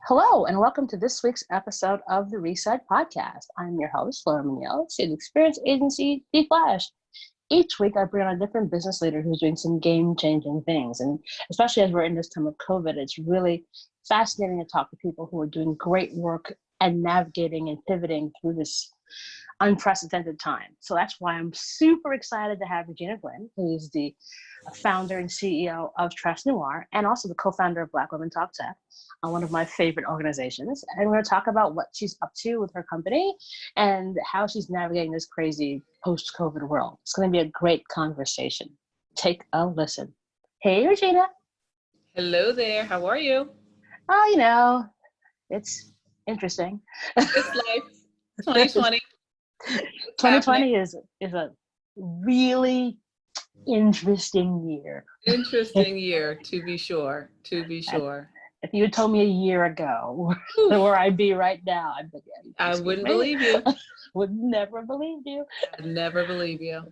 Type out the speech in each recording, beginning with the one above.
Hello, and welcome to this week's episode of the Reset Podcast. I'm your host, Laura Munoz, the experience agency, The Flash. Each week, I bring on a different business leader who's doing some game-changing things. And especially as we're in this time of COVID, it's really fascinating to talk to people who are doing great work and navigating and pivoting through this unprecedented time. So that's why I'm super excited to have Regina Gwynn, who is the founder and CEO of TresseNoire and also the co-founder of Black Women Talk Tech, one of my favorite organizations. And we're going to talk about what she's up to with her company and how she's navigating this crazy post-COVID world. It's going to be a great conversation. Take a listen. Hey, Regina. Hello there. How are you? Oh, it's interesting. It's life. 2020. 2020 is a really interesting year. Interesting year, to be sure. If you had told me a year ago where I'd be right now, I wouldn't believe you. Would never believe you. I'd never believe you.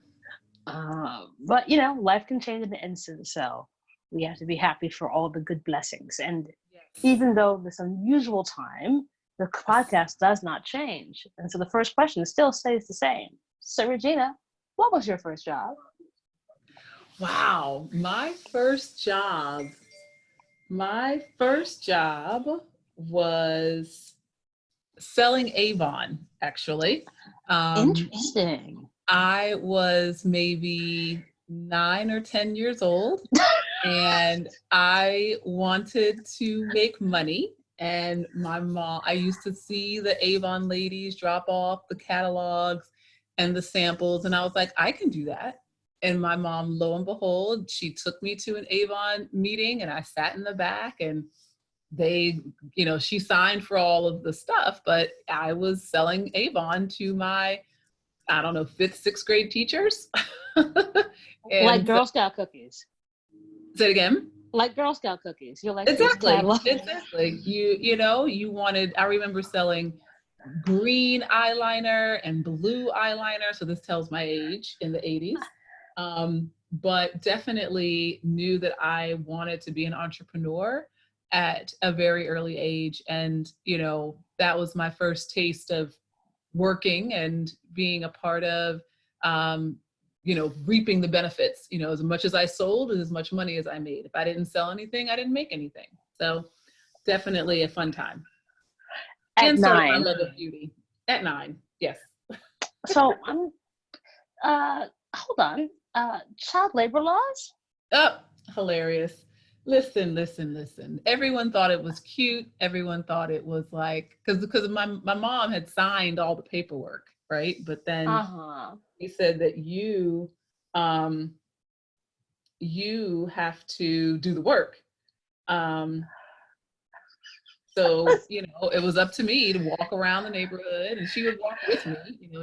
But life can change in an instant, so we have to be happy for all the good blessings. And even though this unusual time, the podcast does not change. And so the first question still stays the same. So Regina, what was your first job? Wow, my first job was selling Avon, actually. Interesting. I was maybe 9 or 10 years old and I wanted to make money. And my mom, I used to see the Avon ladies drop off the catalogs and the samples. And I was like, I can do that. And my mom, lo and behold, she took me to an Avon meeting and I sat in the back and she signed for all of the stuff, but I was selling Avon to my, I don't know, 5th, 6th grade teachers. Like Girl Scout cookies. Say it again. Like Girl Scout cookies. You're like, exactly. You wanted, I remember selling green eyeliner and blue eyeliner. So this tells my age in the 80s. But definitely knew that I wanted to be an entrepreneur at a very early age. And, that was my first taste of working and being a part of, reaping the benefits, as much as I sold and as much money as I made. If I didn't sell anything, I didn't make anything. So definitely a fun time. At 9. My love of beauty. At 9, yes. So hold on. Child labor laws? Oh, hilarious. Listen. Everyone thought it was cute. Everyone thought it was like, because my mom had signed all the paperwork, right? But then he said that you have to do the work. So, it was up to me to walk around the neighborhood and she would walk with me.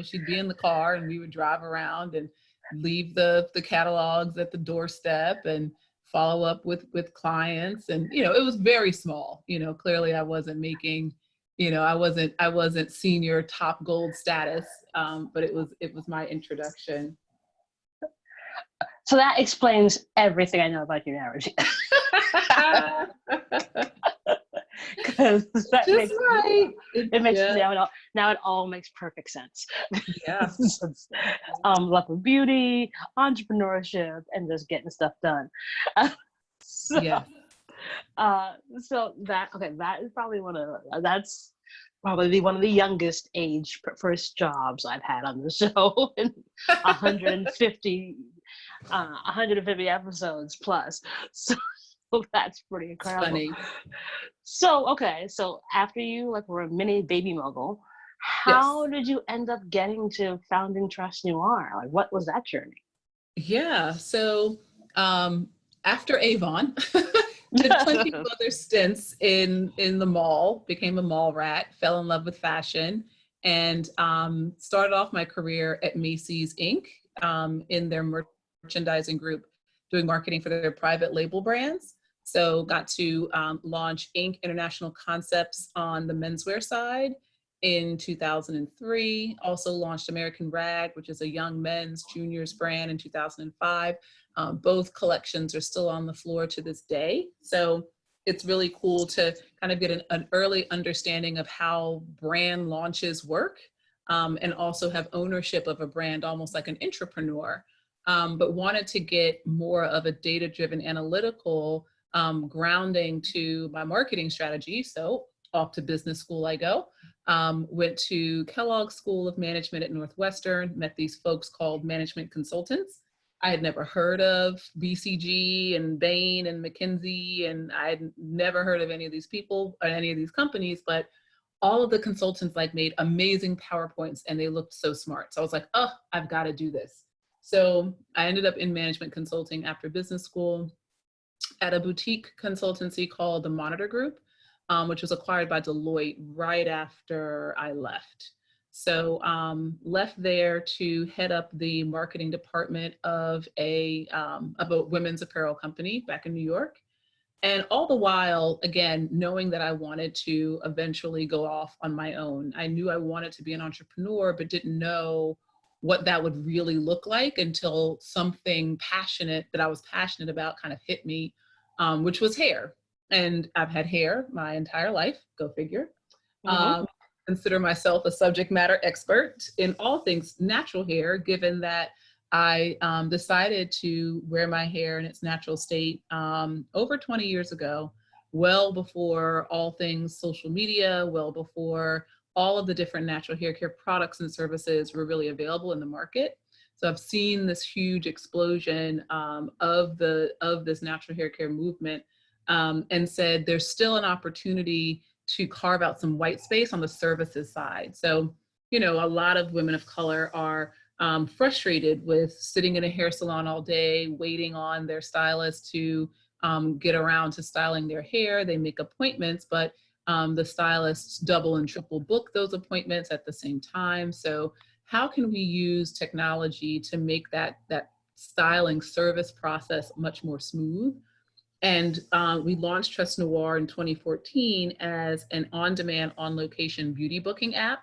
She'd be in the car and we would drive around and leave the catalogs at the doorstep and follow up with clients. And, it was very small. Clearly I wasn't making, I wasn't senior top gold status, but it was my introduction. So that explains everything I know about you now, Regina. Because that makes right. Now it all makes perfect sense. Yeah. Love of beauty, entrepreneurship, and just getting stuff done. So that is probably that's probably one of the youngest age first jobs I've had on the show in 150 episodes plus. So that's pretty incredible. Funny. So after you were a mini baby mogul, how did you end up getting to founding TresseNoire? What was that journey? Yeah. So after Avon, did plenty of other stints in the mall, became a mall rat, fell in love with fashion, and started off my career at Macy's Inc. In their merchandising group, doing marketing for their private label brands. So got to launch Inc. International Concepts on the menswear side in 2003. Also launched American Rag, which is a young men's juniors brand, in 2005. Both collections are still on the floor to this day. So it's really cool to kind of get an early understanding of how brand launches work, and also have ownership of a brand, almost like an entrepreneur. But wanted to get more of a data-driven analytical grounding to my marketing strategy. So off to business school I go. Went to Kellogg School of Management at Northwestern, met these folks called management consultants. I had never heard of BCG and Bain and McKinsey, and I had never heard of any of these people or any of these companies, but all of the consultants like made amazing PowerPoints and they looked so smart. So I was like, oh, I've got to do this. So I ended up in management consulting after business school at a boutique consultancy called the Monitor Group, which was acquired by Deloitte right after I left. So left there to head up the marketing department of a women's apparel company back in New York. And all the while, again, knowing that I wanted to eventually go off on my own. I knew I wanted to be an entrepreneur, but didn't know what that would really look like until something passionate that I was passionate about kind of hit me, which was hair. And I've had hair my entire life, go figure. Mm-hmm. Consider myself a subject matter expert in all things natural hair, given that I decided to wear my hair in its natural state over 20 years ago, well before all things social media, well before all of the different natural hair care products and services were really available in the market. So I've seen this huge explosion of this natural hair care movement, and said there's still an opportunity to carve out some white space on the services side. So, a lot of women of color are frustrated with sitting in a hair salon all day, waiting on their stylist to get around to styling their hair. They make appointments, but the stylists double and triple book those appointments at the same time. So how can we use technology to make that styling service process much more smooth? And we launched TresseNoire in 2014 as an on-demand, on-location beauty booking app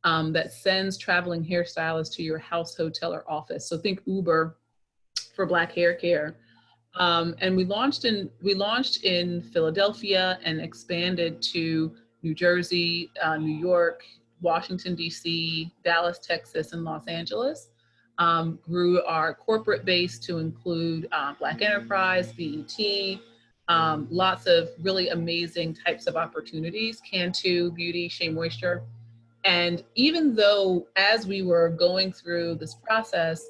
that sends traveling hairstylists to your house, hotel, or office. So think Uber for Black hair care. And we launched in Philadelphia and expanded to New Jersey, New York, Washington, D.C., Dallas, Texas, and Los Angeles. Grew our corporate base to include Black Enterprise, BET, lots of really amazing types of opportunities, Cantu, Beauty, Shea Moisture. And even though as we were going through this process,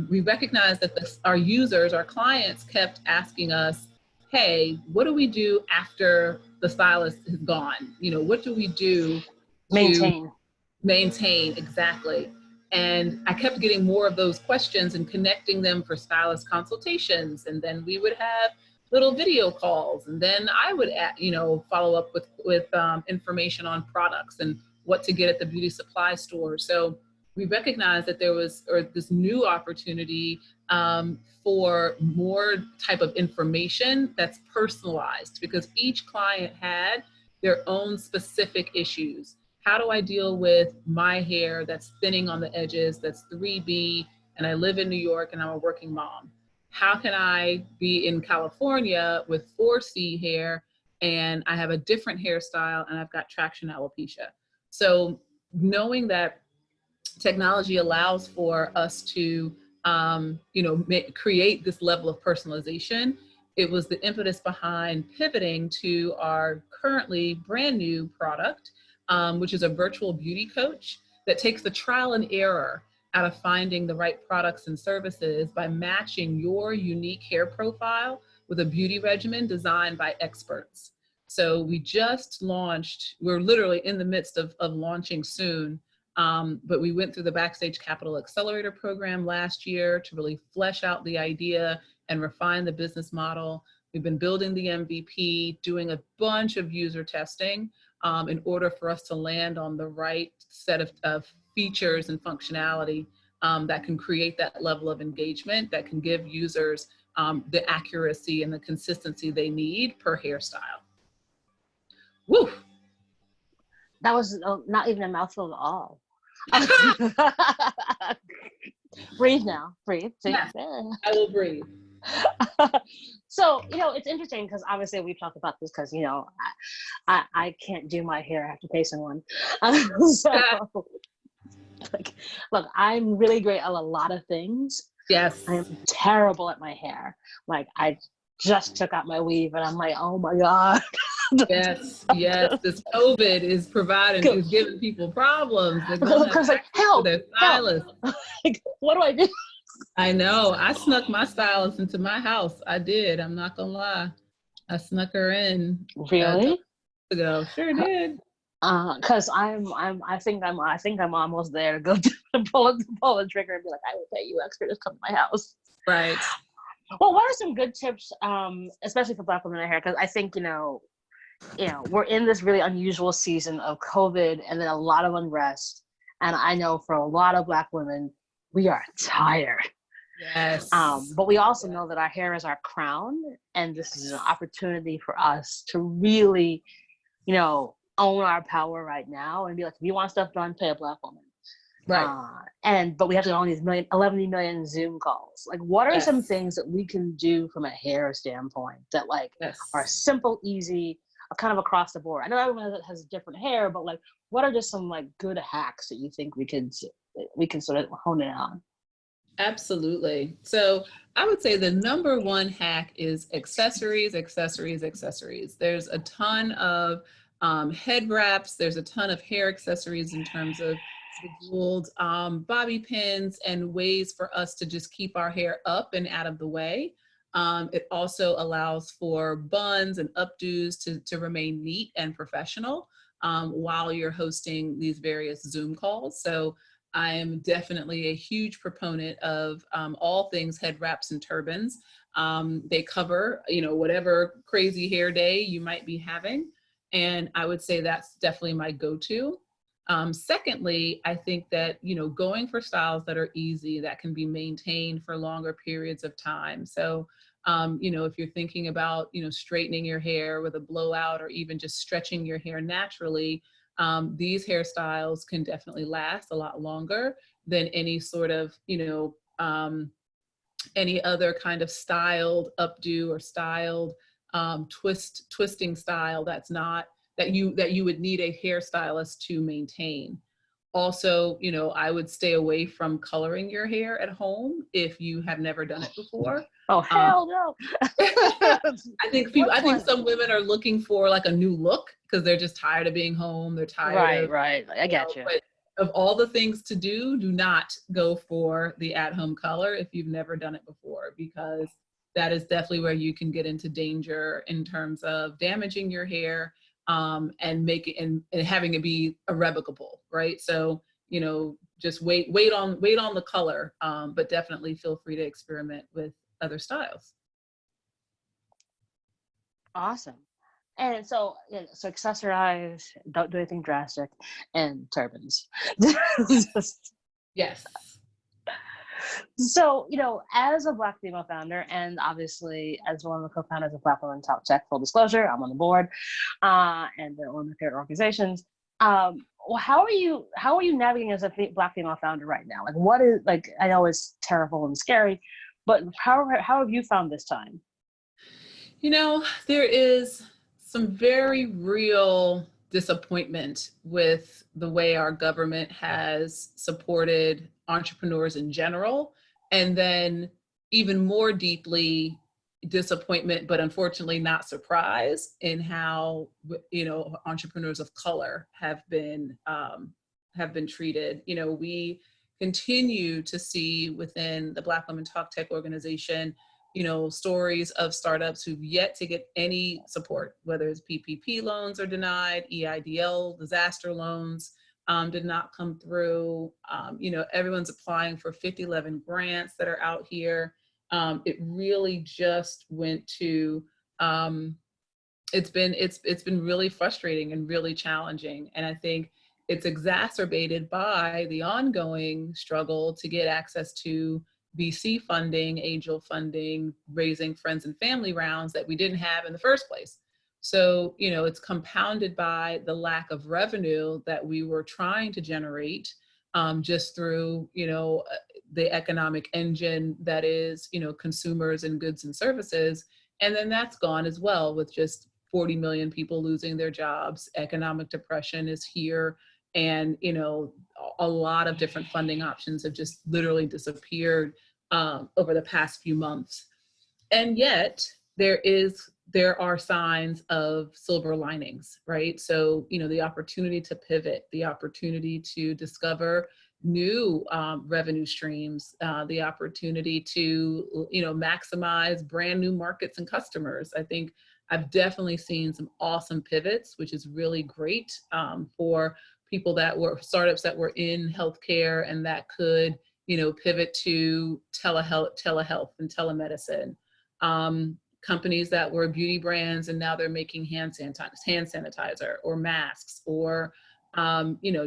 we recognized that our users, our clients kept asking us, hey, what do we do after the stylist is gone? What do we do to maintain exactly? And I kept getting more of those questions and connecting them for stylist consultations. And then we would have little video calls. And then I would, follow up with information on products and what to get at the beauty supply store. So we recognized that there was this new opportunity for more type of information that's personalized, because each client had their own specific issues. How do I deal with my hair that's thinning on the edges, that's 3B, and I live in New York and I'm a working mom? How can I be in California with 4C hair and I have a different hairstyle and I've got traction alopecia? So knowing that technology allows for us to, create this level of personalization, it was the impetus behind pivoting to our currently brand new product, which is a virtual beauty coach that takes the trial and error out of finding the right products and services by matching your unique hair profile with a beauty regimen designed by experts. So we just launched, we're literally in the midst of launching soon, but we went through the Backstage Capital Accelerator program last year to really flesh out the idea and refine the business model. We've been building the MVP, doing a bunch of user testing in order for us to land on the right set of features and functionality that can create that level of engagement, that can give users the accuracy and the consistency they need per hairstyle. Woo! That was not even a mouthful at all. Breathe now. Breathe. Yes, I will breathe. So, it's interesting because obviously we've talked about this because, I can't do my hair. I have to pay someone. So, like, look, I'm really great at a lot of things. Yes. I am terrible at my hair. Like, I just took out my weave and I'm like, oh my God. Yes, yes. This COVID is giving people problems. They don't have Because like, access to help, their help. stylist. Like, what do I do? I know. I snuck my stylist into my house. I did. I'm not gonna lie. I snuck her in a couple Really? ago. Sure did. Because I think I'm almost there to go pull the trigger and be like, I will pay you extra to come to my house. Right. Well, what are some good tips, especially for Black women in hair? Because I think we're in this really unusual season of COVID and then a lot of unrest, and I know for a lot of Black women, we are tired. Yes. But we also know that our hair is our crown, and this is an opportunity for us to really, own our power right now and be like, if you want stuff done, pay a Black woman. Right. But we have to go on these 11 million Zoom calls. Like, what are some Yes. things that we can do from a hair standpoint that Yes. are simple, easy, kind of across the board? I know everyone has different hair, but like, what are just some good hacks that you think we can sort of hone in on? Absolutely. So I would say the number one hack is accessories, accessories, accessories. There's a ton of head wraps. There's a ton of hair accessories in terms of bejeweled bobby pins and ways for us to just keep our hair up and out of the way. It also allows for buns and updos to remain neat and professional while you're hosting these various Zoom calls. So I am definitely a huge proponent of all things head wraps and turbans. They cover, whatever crazy hair day you might be having. And I would say that's definitely my go-to. Secondly, I think that, going for styles that are easy, that can be maintained for longer periods of time. So, if you're thinking about, straightening your hair with a blowout or even just stretching your hair naturally, these hairstyles can definitely last a lot longer than any sort of, any other kind of styled updo or styled twisting style that you would need a hairstylist to maintain. Also, I would stay away from coloring your hair at home if you have never done it before. Oh, hell no. I think some women are looking for like a new look because they're just tired of being home. They're tired of, right. I get you. But of all the things to do not go for the at-home color if you've never done it before, because that is definitely where you can get into danger in terms of damaging your hair and and having it be irrevocable, right? So, just wait on the color, but definitely feel free to experiment with other styles. Awesome. And so, accessorize, don't do anything drastic, and turbans. Yes. So, as a Black female founder, and obviously as one of the co-founders of Black Women Talk Tech, full disclosure, I'm on the board, and one of my favorite organizations. Well, how are you navigating as a Black female founder right now? Like, what is, like, I know it's terrible and scary, but how have you found this time? There is some very real disappointment with the way our government has supported entrepreneurs in general, and then even more deeply disappointment, but unfortunately not surprise, in how entrepreneurs of color have been treated. We continue to see within the Black Women Talk Tech organization stories of startups who've yet to get any support, whether it's PPP loans are denied, EIDL disaster loans did not come through. Everyone's applying for 5011 grants that are out here. It really just went to, it's been really frustrating and really challenging. And I think it's exacerbated by the ongoing struggle to get access to VC funding, angel funding, raising friends and family rounds that we didn't have in the first place. So, it's compounded by the lack of revenue that we were trying to generate just through, the economic engine that is, consumers and goods and services. And then that's gone as well, with just 40 million people losing their jobs. Economic depression is here. And, a lot of different funding options have just literally disappeared over the past few months. And yet there are signs of silver linings, right? So, the opportunity to pivot, the opportunity to discover new revenue streams, the opportunity to, maximize brand new markets and customers. I think I've definitely seen some awesome pivots, which is really great for people that were startups that were in healthcare and that could, pivot to telehealth and telemedicine. Companies that were beauty brands and now they're making hand sanitizer or masks or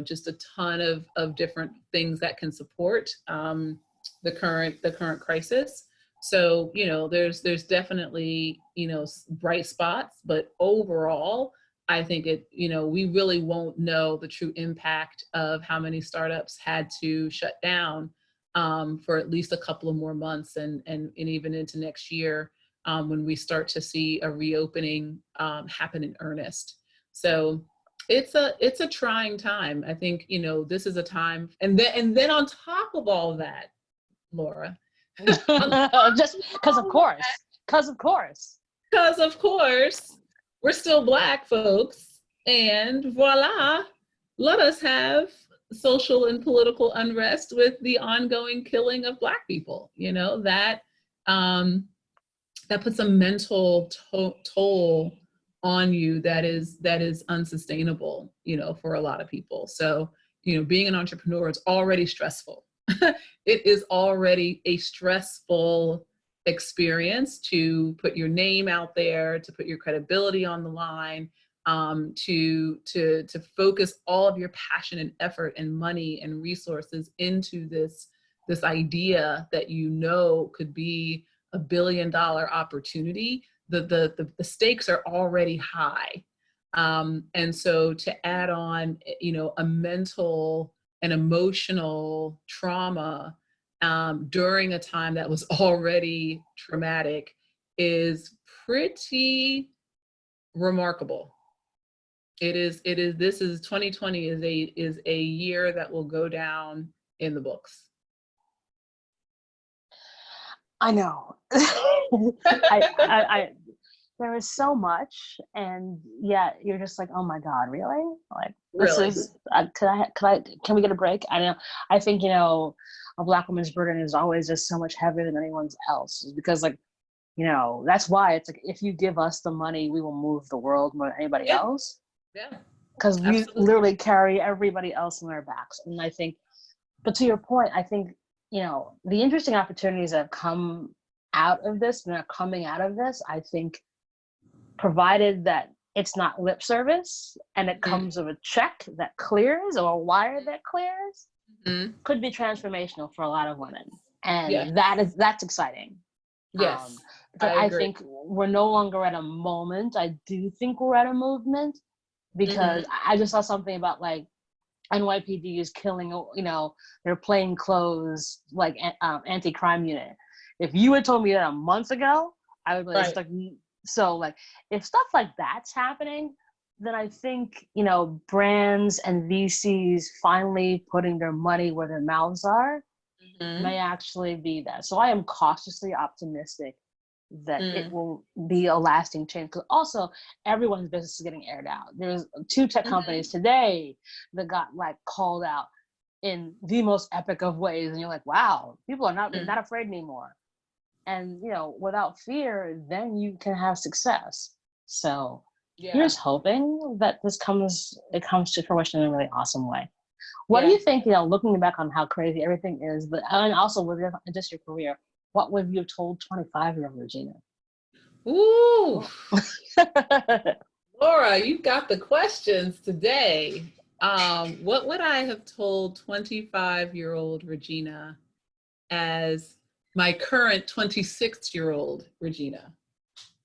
just a ton of different things that can support the current crisis. So there's definitely bright spots, but overall I think we really won't know the true impact of how many startups had to shut down for at least a couple of more months and even into next year when we start to see a reopening happen in earnest. So it's a trying time. I think, this is a time, and then on top of all that, Laura, just because of course, we're still Black folks, and voila, let us have social and political unrest with the ongoing killing of Black people. That puts a mental toll on you that is unsustainable, for a lot of people. So, being an entrepreneur is already stressful. It is already a stressful experience to put your name out there, to put your credibility on the line, to focus all of your passion and effort and money and resources into this idea that could be $1 billion opportunity. The stakes are already high. And so to add on, a mental and emotional trauma during a time that was already traumatic is pretty remarkable. This is 2020 is a year that will go down in the books. I know. There is so much, and yet you're just like, oh my God, really? Like, this Really? is, can we get a break? I know. I think, a Black woman's burden is always just so much heavier than anyone's else, because that's why it's like, if you give us the money, we will move the world more than anybody else. Yeah. Because we literally carry everybody else on our backs. And I think, but to your point, I think, the interesting opportunities that have come out of this and are coming out of this, I think, provided that it's not lip service and it comes with a check that clears or a wire that clears, could be transformational for a lot of women. And that's exciting. Yes. But I think we're no longer at a moment. I do think we're at a movement, because I just saw something about like NYPD is killing, their plain clothes, like anti-crime unit. If you had told me that a month ago, I would be like, so like, if stuff like that's happening, then I think, brands and VCs finally putting their money where their mouths are may actually be that. So I am cautiously optimistic that it will be a lasting change, because also everyone's business is getting aired out. There's 2 tech companies today that got like called out in the most epic of ways, and you're like, wow, people are not afraid anymore. And without fear, then you can have success. So here's hoping that it comes to fruition in a really awesome way. What do you think, looking back on how crazy everything is, but and also with just your career, what would you have told 25-year-old Regina? Ooh. Laura, you've got the questions today. What would I have told 25-year-old Regina as my current 26-year-old Regina?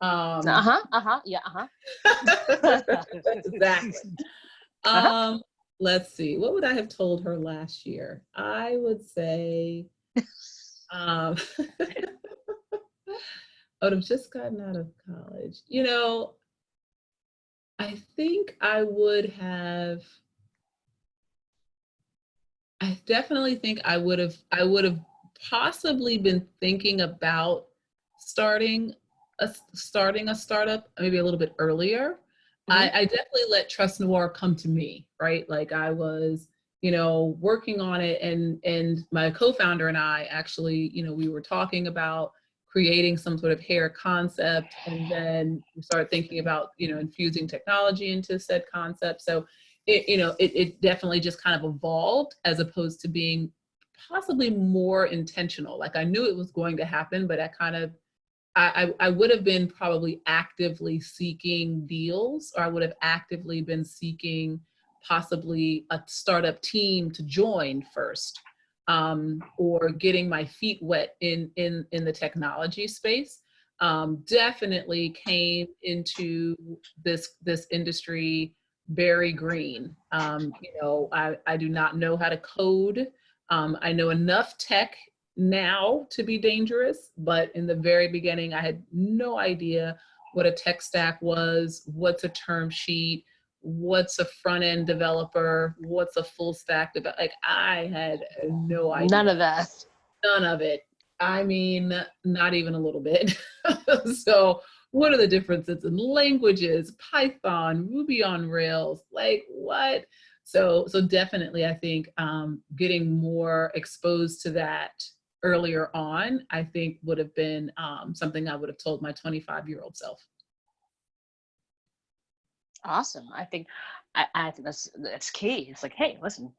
Yeah. Exactly. let's see, what would I have told her last year? I would say, um, I would have just gotten out of college. I think I definitely think I would have possibly been thinking about starting starting a startup maybe a little bit earlier. Hmm. I definitely let TresseNoire come to me, right? Like I was, working on it, and my co-founder and I actually, we were talking about creating some sort of hair concept, and then we started thinking about, infusing technology into said concept. So it definitely just kind of evolved as opposed to being possibly more intentional. Like I knew it was going to happen, but I would have been probably actively seeking deals, or I would have actively been seeking possibly a startup team to join first, or getting my feet wet in the technology space. Definitely came into this industry very green. I do not know how to code. I know enough tech now to be dangerous, but in the very beginning, I had no idea what a tech stack was, what's a term sheet, what's a front end developer, what's a full stack developer. Like I had no None idea, of that. none of it. I mean, not even a little bit. So, what are the differences in languages? Python, Ruby on Rails, like what? So definitely, I think getting more exposed to that earlier on, I think would have been something I would have told my 25-year-old self. Awesome. I think that's key. It's like, hey, listen,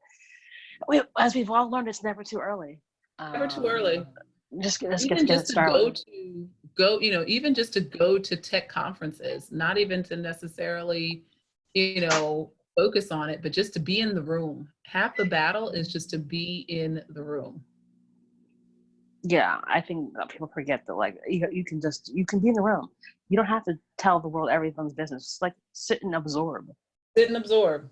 as we've all learned, it's never too early. Never too early. Let's Even get it just to go started. to go, even just to go to tech conferences, not even to necessarily, focus on it, but just to be in the room. Half the battle is just to be in the room. Yeah, I think people forget that, like, you can be in the room. You don't have to tell the world everyone's business. Just, like, sit and absorb. Sit and absorb.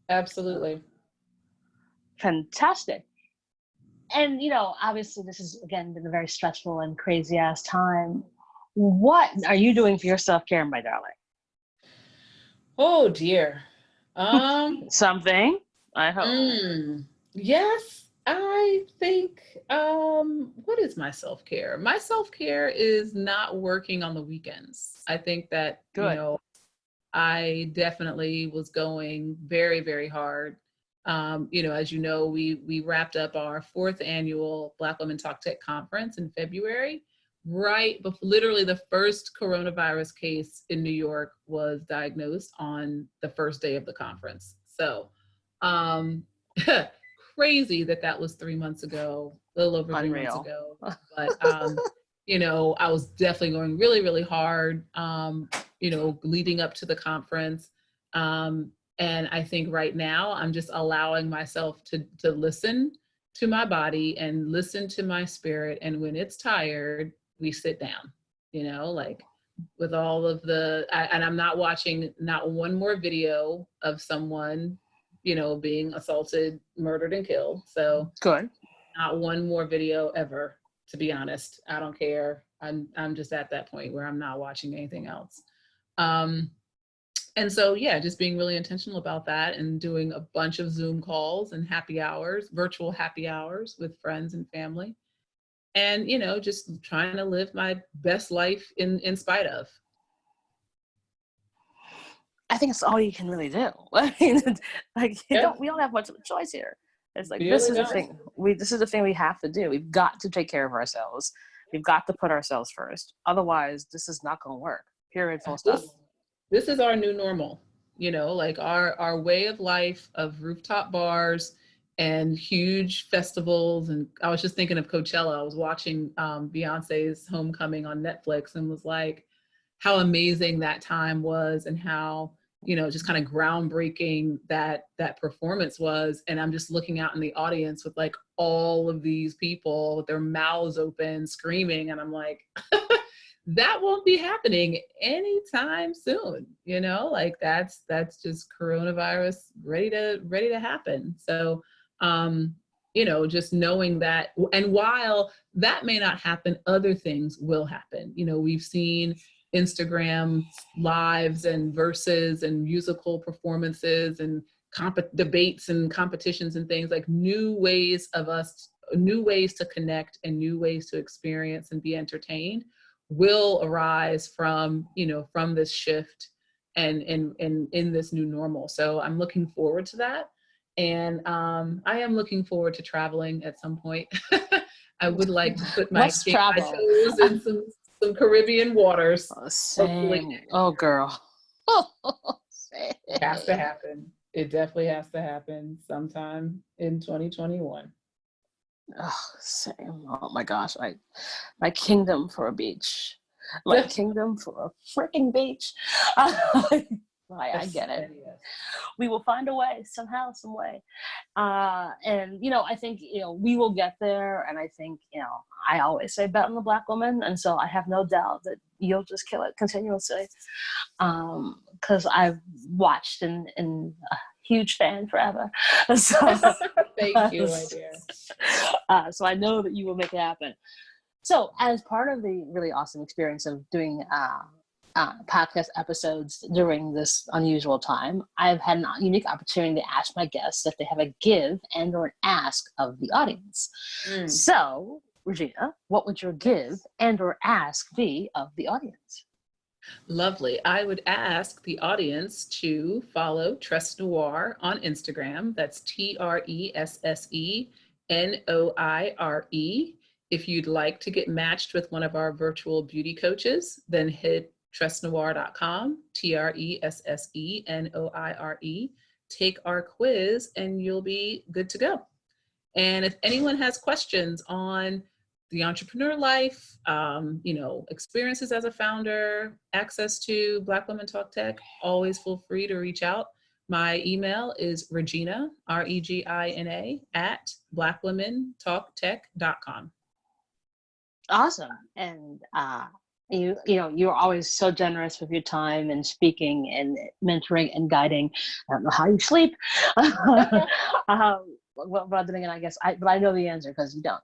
Absolutely. Fantastic. And obviously, this has again been a very stressful and crazy ass time. What are you doing for your self care, my darling? Oh dear. Um, Something, I hope. yes, I think what is my self-care? My self-care is not working on the weekends. I think that, Good. I definitely was going very, very hard. As you know, we wrapped up our fourth annual Black Women Talk Tech conference in February. Right before, literally the first coronavirus case in New York was diagnosed on the first day of the conference. So, um, crazy that was 3 months ago, a little over 3 months Unreal. ago. But I was definitely going really, really hard. Leading up to the conference. And I think right now I'm just allowing myself to listen to my body and listen to my spirit. And when it's tired, we sit down, like with all of and I'm not watching not one more video of someone, being assaulted, murdered, and killed. So Good. not one more video ever, to be honest. I don't care. I'm just at that point where I'm not watching anything else. Um, and so, yeah, just being really intentional about that and doing a bunch of Zoom calls and happy hours, virtual happy hours with friends and family. And, just trying to live my best life in spite of. I think it's all you can really do. I mean, like Yeah, we don't have much of a choice here. It's like this really is the don't. thing. This is the thing we have to do. We've got to take care of ourselves. We've got to put ourselves first. Otherwise, this is not going to work. Period. Full stop. This is our new normal, like our way of life of rooftop bars and huge festivals. And I was just thinking of Coachella. I was watching Beyonce's Homecoming on Netflix and was like, how amazing that time was, and how, just kind of groundbreaking that performance was. And I'm just looking out in the audience with like all of these people with their mouths open screaming, and I'm like, that won't be happening anytime soon. Like that's just coronavirus ready to happen. So, just knowing that, and while that may not happen, other things will happen. We've seen Instagram lives and verses and musical performances and debates and competitions and things, like new ways to connect and new ways to experience and be entertained will arise from this shift and in this new normal. So I'm looking forward to that. And I am looking forward to traveling at some point. I would like to put my toes in some Caribbean waters. Same. Oh, girl. It has to happen. It definitely has to happen sometime in 2021. Oh, same. Oh my gosh. My kingdom for a beach. My kingdom for a freaking beach. I get it. We will find a way somehow, some way. And, I think, we will get there. And I think, I always say bet on the Black woman. And so I have no doubt that you'll just kill it continuously. Because I've watched and a huge fan forever. So, thank you, my dear. So I know that you will make it happen. So as part of the really awesome experience of doing podcast episodes during this unusual time, I've had a unique opportunity to ask my guests if they have a give and or an ask of the audience. So, Regina, what would your give and or ask be of the audience? Lovely. I would ask the audience to follow TresseNoire on Instagram. That's TresseNoire. If you'd like to get matched with one of our virtual beauty coaches, then hit TresseNoire.com, TresseNoire. Take our quiz and you'll be good to go. And if anyone has questions on the entrepreneur life, experiences as a founder, access to Black Women Talk Tech, always feel free to reach out. My email is Regina, Regina, at blackwomentalktech.com. Awesome. And you're always so generous with your time and speaking and mentoring and guiding. I don't know how you sleep. But then again, I guess I know the answer because you don't.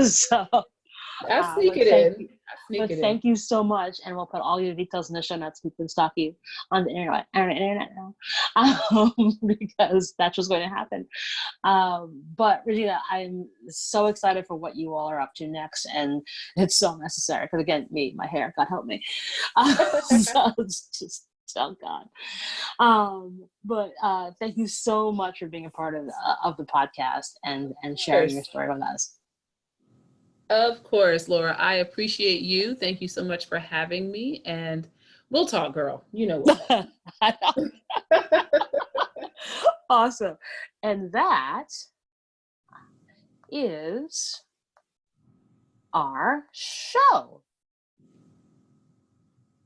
So I sneak it in. Thank you so much, and we'll put all your details in the show notes. We can stalk you on the internet now, because that's what's going to happen. But Regina, I'm so excited for what you all are up to next, and it's so necessary because again, my hair, God help me. So it's just. Oh God. But thank you so much for being a part of the podcast and sharing your story with us. Of course, Laura. I appreciate you. Thank you so much for having me. And we'll talk, girl. You know what. Awesome. And that is our show.